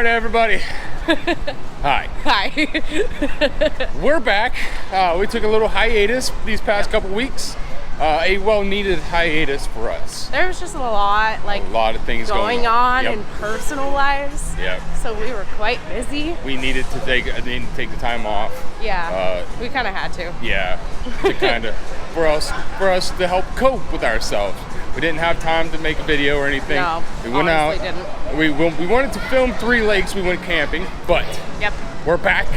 right, everybody. Hi. Hi. We're back. We took a little hiatus these past couple weeks. A well-needed hiatus for us. There was just a lot of things going on Yep. in personal lives. Yep. So we were quite busy. We needed to take the time off. Yeah. We kind of had to. Yeah. To kind of for us to help cope with ourselves. We didn't have time to make a video or anything. No, we went out. Didn't. We wanted to film 3 lakes. We went camping, but yep. We're back,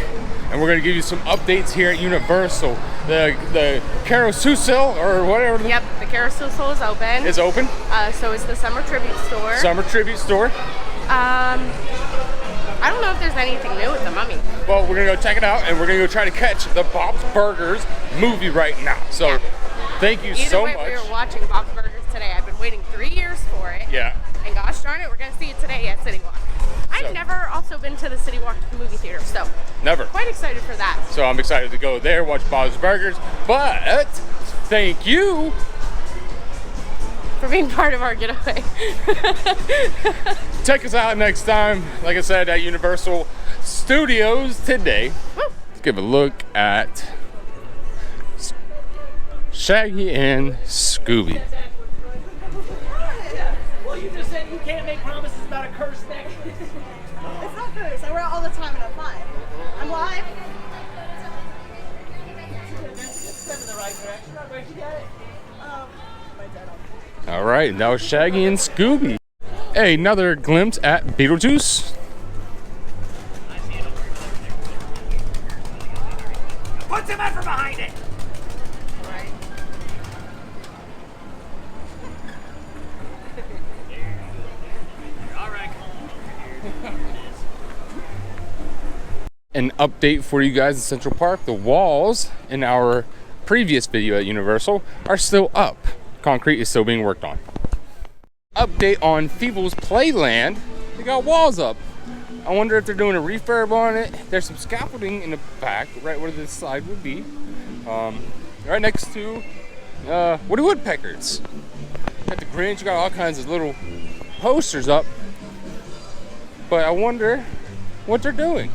and we're gonna give you some updates here at Universal. The Suess-o-sel or whatever. Yep, the Suess-o-sel is open. It's open. So it's the summer tribute store. Summer tribute store. I don't know if there's anything new with the Mummy. Well, we're gonna go check it out, and we're gonna go try to catch the Bob's Burgers movie right now. So, yeah. Thank you so much. We were watching Bob's Burgers today. I've been waiting 3 years for it. Yeah. And gosh darn it, we're gonna see it today at City Walk. I've never also been to the City Walk movie theater, so never. Quite excited for that. So I'm excited to go there, watch Bob's Burgers. But thank you for being part of our getaway. Check us out next time, like I said, at Universal Studios today. Woo. Let's give a look at Shaggy and Scooby. Well, you just said you can't make promises about a cursed neck. It's not cursed. I wear it all the time and I'm fine. I'm live. Step in the right direction. Where'd you get it? All right, that was Shaggy and Scooby. Hey, another glimpse at Beetlejuice. Put some effort behind it. Right. All right. An update for you guys in Central Park. The walls in our previous video at Universal are still up. Concrete is still being worked on. Update on Feebles Playland. They got walls up. I wonder if they're doing a refurb on it. There's some scaffolding in the back, right where this slide would be. Right next to Woody Woodpeckers. Got the Grinch, you got all kinds of little posters up. But I wonder what they're doing.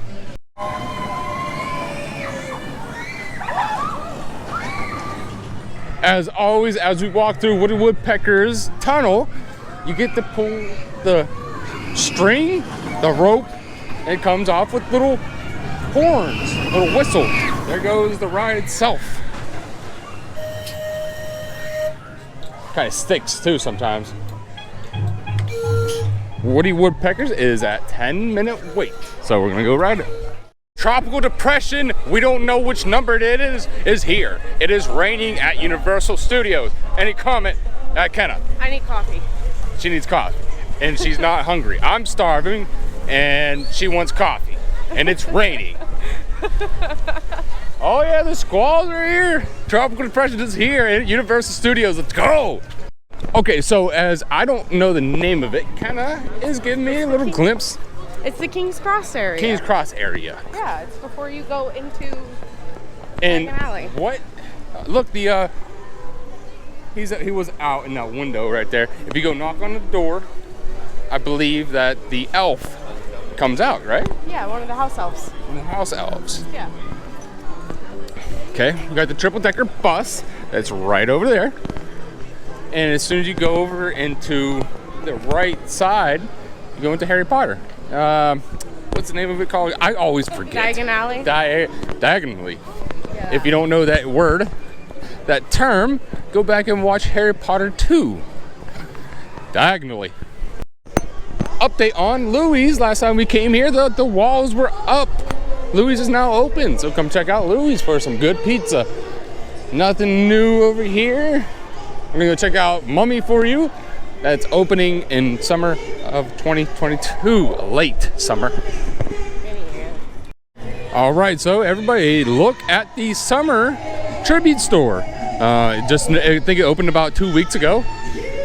As always, as we walk through Woody Woodpecker's tunnel, you get to pull the string, the rope, and it comes off with little horns, little whistle. There goes the ride itself. Kind of sticks too sometimes. Woody Woodpeckers is at 10-minute wait, so we're gonna go ride it. Tropical depression, we don't know which number it is here. It is raining at Universal Studios. Any comment at Kenna? I need coffee. She needs coffee, and she's not hungry. I'm starving, and she wants coffee, and it's raining. Oh yeah, the squalls are here. Tropical depression is here at Universal Studios. Let's go. Okay, so as I don't know the name of it, Kenna is giving me a little glimpse. It's the King's Cross area. King's Cross area. Yeah, it's before you go into and an alley. What? Look, he was out in that window right there. If you go knock on the door, I believe that the elf comes out, right? Yeah, one of the house elves. One of the house elves. Yeah. Okay, we got the triple-decker bus that's right over there. And as soon as you go over into the right side, you go into Harry Potter. What's the name of it called? I always forget. Diagon Alley? Diagonally. Yeah. If you don't know that word, that term, go back and watch Harry Potter 2. Diagonally. Update on Louis. Last time we came here, the walls were up. Louis is now open, so come check out Louis for some good pizza. Nothing new over here. I'm gonna go check out Mummy for you. That's opening in summer of 2022, late summer. All right, so everybody look at the summer tribute store. I think it opened about 2 weeks ago,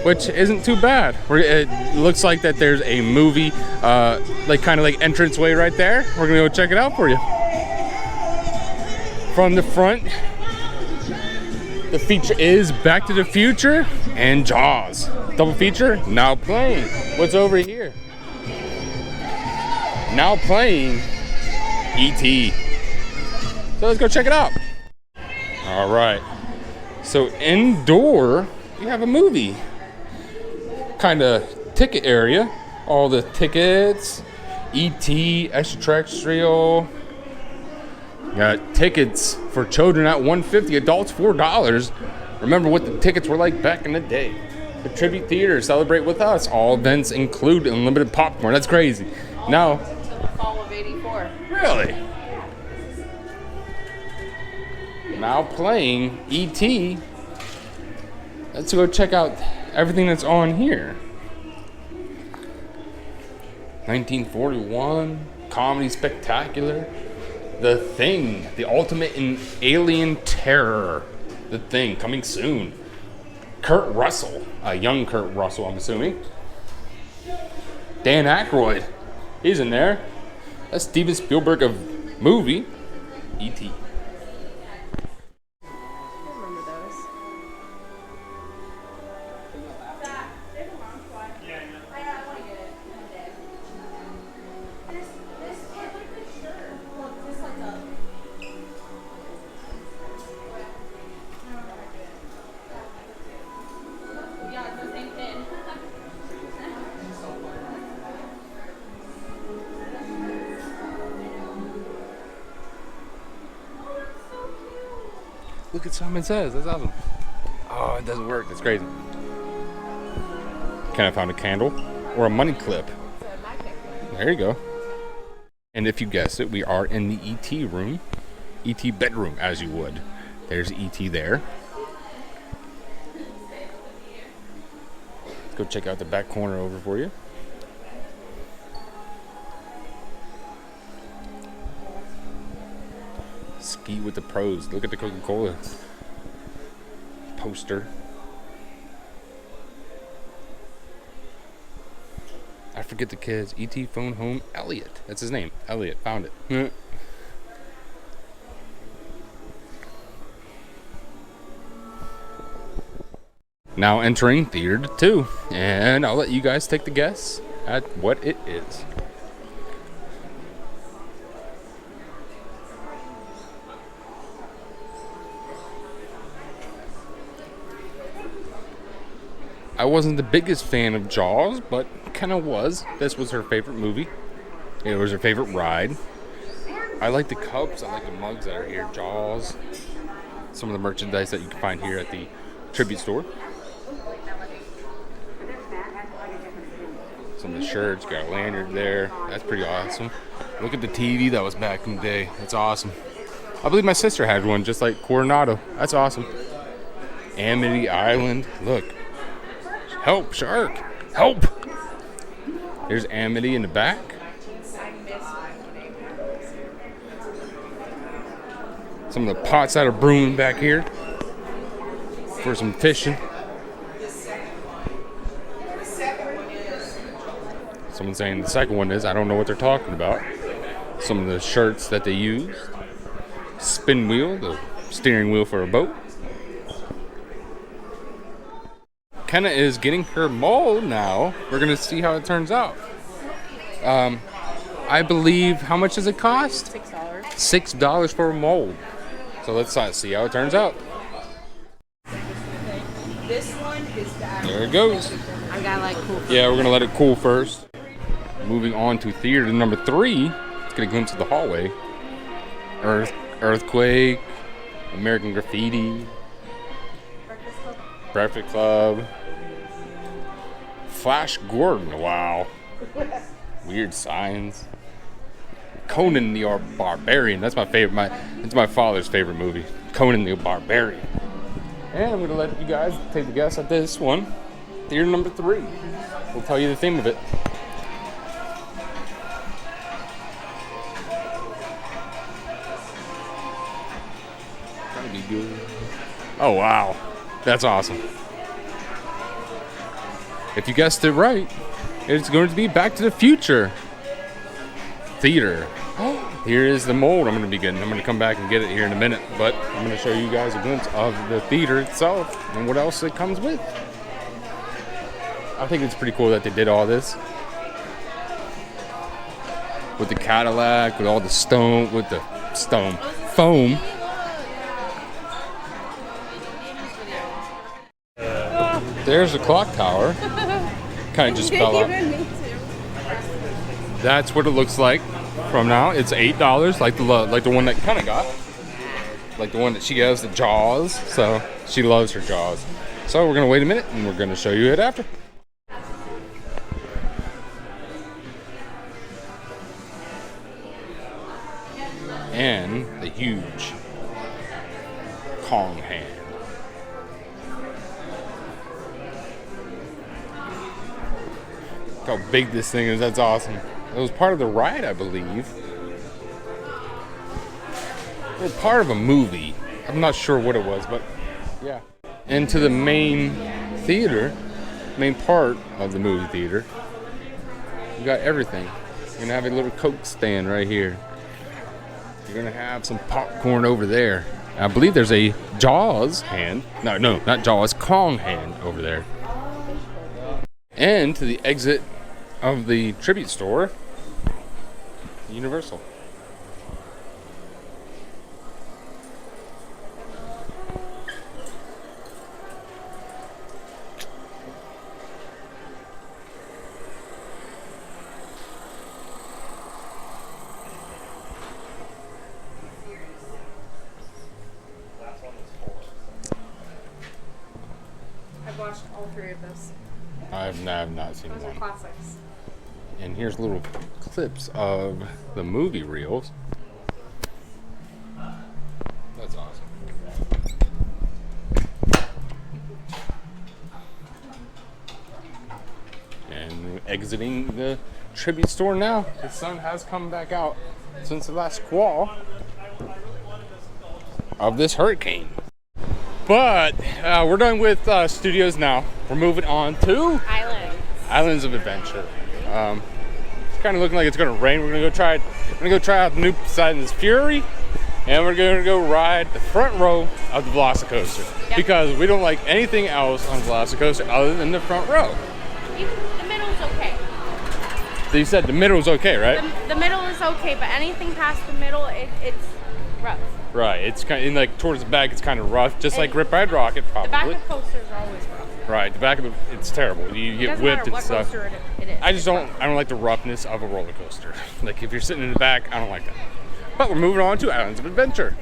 which isn't too bad. It looks like that there's a movie, kind of like entranceway right there. We're gonna go check it out for you. From the front, the feature is Back to the Future and Jaws. Double feature, now playing. What's over here? now playing E.T. So let's go check it out. All right. So indoor, we have a movie kind of ticket area. All the tickets, E.T., extraterrestrial. Got tickets for children at $1.50, adults $4. Remember what the tickets were like back in the day. The Tribute Theater, celebrate with us. All events include unlimited popcorn. That's crazy. Now, Until the fall of '84. really? Now playing E.T. Let's go check out everything that's on here. 1941, comedy spectacular. The Thing, the ultimate in alien terror. The Thing, coming soon. Kurt Russell, a young Kurt Russell, I'm assuming. Dan Aykroyd, he's in there. That's Steven Spielberg of movie E.T. Remember those? Yeah, it's the same thing. Look at Simon Says. That's awesome. Oh, it doesn't work. That's crazy. Can I find a candle or a money clip? There you go. And if you guessed it, we are in the E.T. room. E.T. bedroom, as you would. There's E.T. there. Let's go check out the back corner over for you. Ski with the pros. Look at the Coca-Cola poster. I forget the kids. E.T. phone home Elliot. That's his name. Elliot. Found it. Now entering Theater 2. And I'll let you guys take the guess at what it is. I wasn't the biggest fan of Jaws, but kind of was. This was her favorite movie. It was her favorite ride. I like the cups. I like the mugs that are here. Jaws. Some of the merchandise that you can find here at the tribute store. Some of the shirts. Got a lanyard there. That's pretty awesome. Look at the TV that was back in the day. That's awesome. I believe my sister had one just like Coronado. That's awesome. Amity Island. Look. Help, shark! Help! There's Amity in the back. Some of the pots that are brewing back here for some fishing. Someone's saying the second one is. I don't know what they're talking about. Some of the shirts that they used. Spin wheel, the steering wheel for a boat. Kenna is getting her mold now. We're gonna see how it turns out. I believe, how much does it cost? $6. $6 for a mold. So let's see how it turns out. This one is the There it goes. I gotta like cool. Yeah, we're gonna let it cool first. Moving on to theater number 3. Let's get a glimpse of the hallway. Earthquake, American Graffiti, Breakfast Club, Flash Gordon. Wow. Weird signs. Conan the Barbarian. That's my favorite. It's my father's favorite movie. Conan the Barbarian. And I'm gonna let you guys take a guess at this one. Theater number 3. We'll tell you the theme of it. Trying to be good. Oh wow, that's awesome. If you guessed it right, it's going to be Back to the Future Theater. Here is the mold I'm going to be getting. I'm going to come back and get it here in a minute, but I'm going to show you guys a glimpse of the theater itself and what else it comes with. I think it's pretty cool that they did all this. with the Cadillac, with all the stone, with the foam. There's the clock tower. Kind of just fell out. That's what it looks like from now. It's $8, like the one that Kenna got, like the one that she has the Jaws. So she loves her Jaws. So we're gonna wait a minute and we're gonna show you it after. And the huge Kong hand. Look how big this thing is. That's awesome. It was part of the ride, I believe. Or part of a movie. I'm not sure what it was, but yeah. And to the main theater, main part of the movie theater, you got everything. You're gonna have a little Coke stand right here. You're gonna have some popcorn over there. I believe there's a Jaws hand. No, not Jaws, Kong hand over there. And to the exit of the tribute store, Universal. I've watched all three of those. I've not seen Those are one. classics. And here's little clips of the movie reels. That's awesome. And exiting the tribute store now. The sun has come back out since the last squall of this hurricane. But we're done with studios now. We're moving on to Islands of Adventure. It's kind of looking like it's gonna rain. We're gonna go try out the new Poseidon's Fury, and we're gonna go ride the front row of the Velocicoaster because we don't like anything else on Velocicoaster other than the front row. The middle's okay. So you said the middle's okay, right? The middle is okay, but anything past the middle, it's rough. Right. It's kind of like towards the back. It's kind of rough, just like Rip Ride Rocket, probably. The back of coasters are always rough. Right. The back of it's terrible. You get whipped and stuff. It is. I don't like the roughness of a roller coaster. Like if you're sitting in the back, I don't like that. But we're moving on to Islands of Adventure.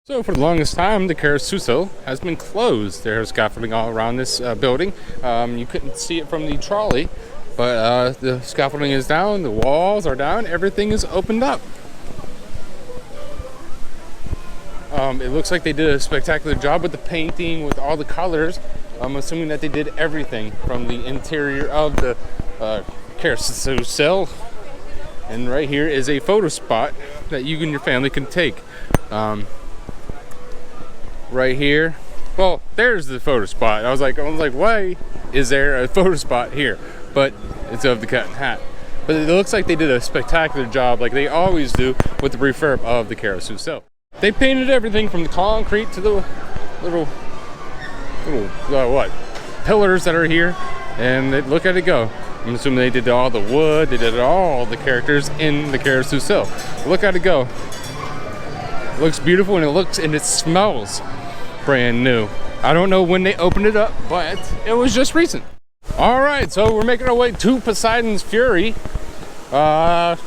So for the longest time, the Suess-o-sel has been closed. There's scaffolding all around this building. You couldn't see it from the trolley, but the scaffolding is down, the walls are down, everything is opened up. It looks like they did a spectacular job with the painting, with all the colors. I'm assuming that they did everything from the interior of the Suess-o-sel. And right here is a photo spot that you and your family can take. Right here, well, there's the photo spot. I was like, why is there a photo spot here? But it's of the Cat in Hat. But it looks like they did a spectacular job, like they always do, with the refurb of the Suess-o-sel. They painted everything from the concrete to the little pillars that are here, and look at it go. I'm assuming they did all the wood, they did all the characters in the Suess-o-sel. Look at it go. It looks beautiful, and it smells brand new. I don't know when they opened it up, but it was just recent. All right, so we're making our way to Poseidon's Fury. Can't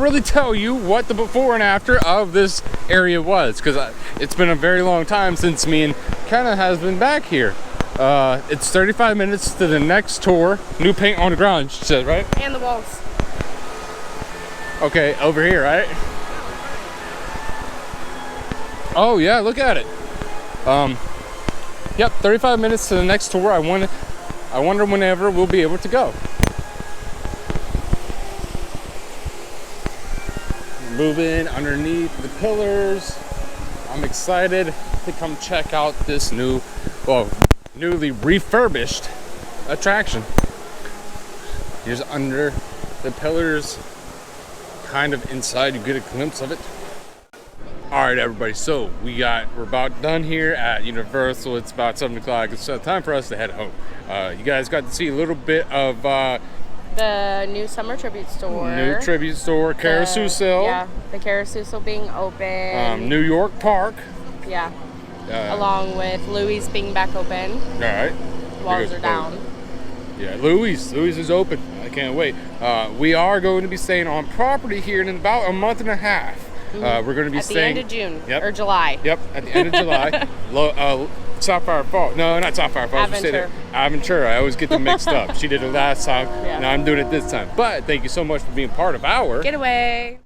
really tell you what the before and after of this area was, because it's been a very long time since me and Kenna has been back here. It's 35 minutes to the next tour. New paint on the ground, she said, right? And the walls. Okay, over here, right? Oh yeah, look at it. Yep, 35 minutes to the next tour. I wonder whenever we'll be able to go. Moving underneath the pillars. I'm excited to come check out this newly refurbished attraction. Here's under the pillars, kind of inside. You get a glimpse of it. All right, everybody. So we're about done here at Universal. It's about 7 o'clock. It's time for us to head home. You guys got to see a little bit of the new summer tribute store. New tribute store, Suess-o-sel. Yeah, the Suess-o-sel being open. New York Park. Yeah. Along with Louis being back open. All right. Walls are down. Yeah, Louis is open. I can't wait. We are going to be staying on property here in about a month and a half. We're going to be staying at the end of June. Yep. Or July. Yep, at the end of July. Sapphire Falls. No, not Sapphire Falls. Aventura. I always get them mixed up. She did it last time. Yeah. Now I'm doing it this time. But thank you so much for being part of our Getaway.